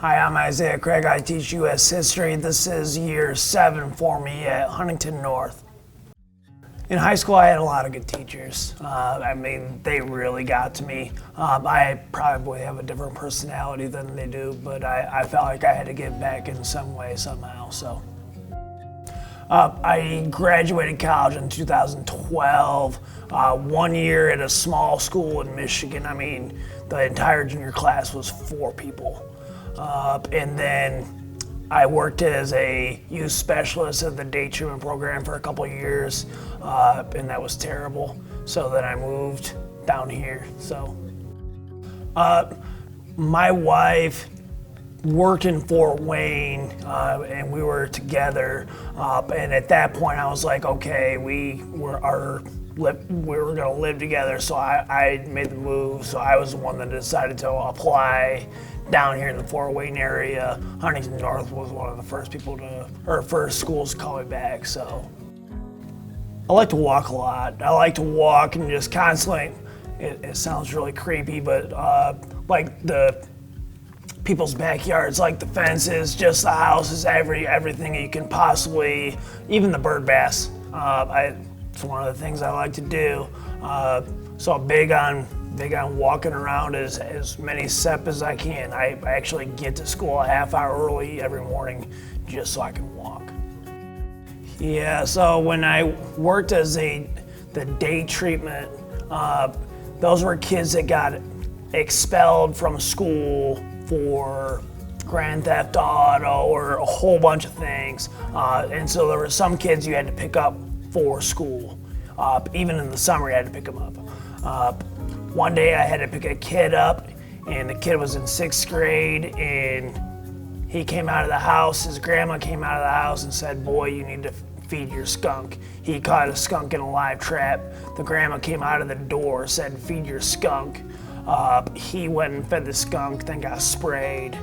Hi, I'm Isiah Craig. I teach U.S. history. This is year 7 for me at Huntington North. In high school, I had a lot of good teachers. They really got to me. I probably have a different personality than they do, but I felt like I had to give back in some way, somehow. So, I graduated college in 2012. 1 year at a small school in Michigan. The entire junior class was 4 people. And then I worked as a youth specialist at the day treatment program for a couple of years, and that was terrible. So then I moved down here. So my wife worked in Fort Wayne, and we were together. And at that point, I was like, okay, we were going to live together. So I made the move. So I was the one that decided to apply down here in the Fort Wayne area. Huntington North was one of the first schools to call me back. So I like to walk a lot. I like to walk and just constantly, it sounds really creepy, but like the people's backyards, like the fences, just the houses, everything you can possibly, even the bird baths. It's one of the things I like to do. So I'm big on walking around as many steps as I can. I actually get to school a half hour early every morning just so I can walk. Yeah, so when I worked as the day treatment, those were kids that got expelled from school for grand theft auto or a whole bunch of things. And so there were some kids you had to pick up for school. Even in the summer, you had to pick them up. One day I had to pick a kid up, and the kid was in 6th grade, and he came out of the house, his grandma came out of the house and said, "Boy, you need to feed your skunk." He caught a skunk in a live trap. The grandma came out of the door, said, "Feed your skunk." He went and fed the skunk, then got sprayed.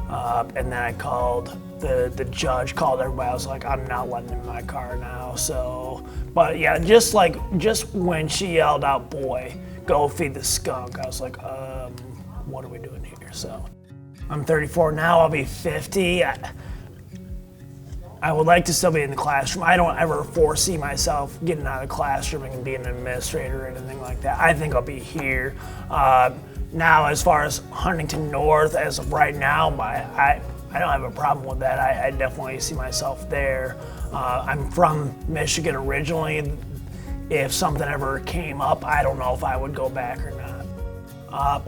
And then I called, the judge called everybody. I was like, I'm not letting him in my car now. So, but yeah, just when she yelled out, "Boy, go feed the skunk," I was like, what are we doing here? So I'm 34 now, I'll be 50. I would like to still be in the classroom. I don't ever foresee myself getting out of the classroom and being an administrator or anything like that. I think I'll be here. Now, as far as Huntington North, as of right now, I don't have a problem with that. I definitely see myself there. I'm from Michigan originally. If something ever came up, I don't know if I would go back or not.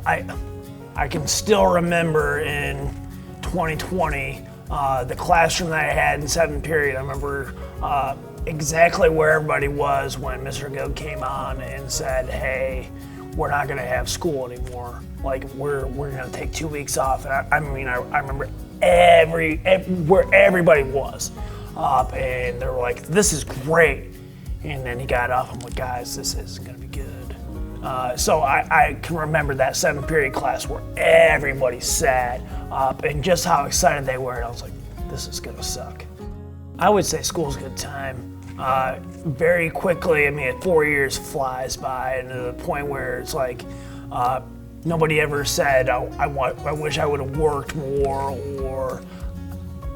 I can still remember in 2020, the classroom that I had in 7th period. I remember exactly where everybody was when Mr. Gill came on and said, "Hey, we're not going to have school anymore. Like we're going to take 2 weeks off." And I remember where everybody was, and they were like, "This is great." And then he got up. I'm like, "Guys, this isn't going to be good." So I can remember that 7th period class where everybody sat up and just how excited they were. And I was like, "This is going to suck." I would say school's a good time. Very quickly, 4 years flies by, and to the point where it's like nobody ever said, I wish I would have worked more, or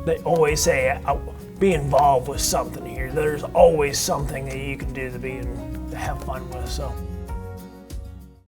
they always say, be involved with something here. There's always something that you can do to have fun with. So.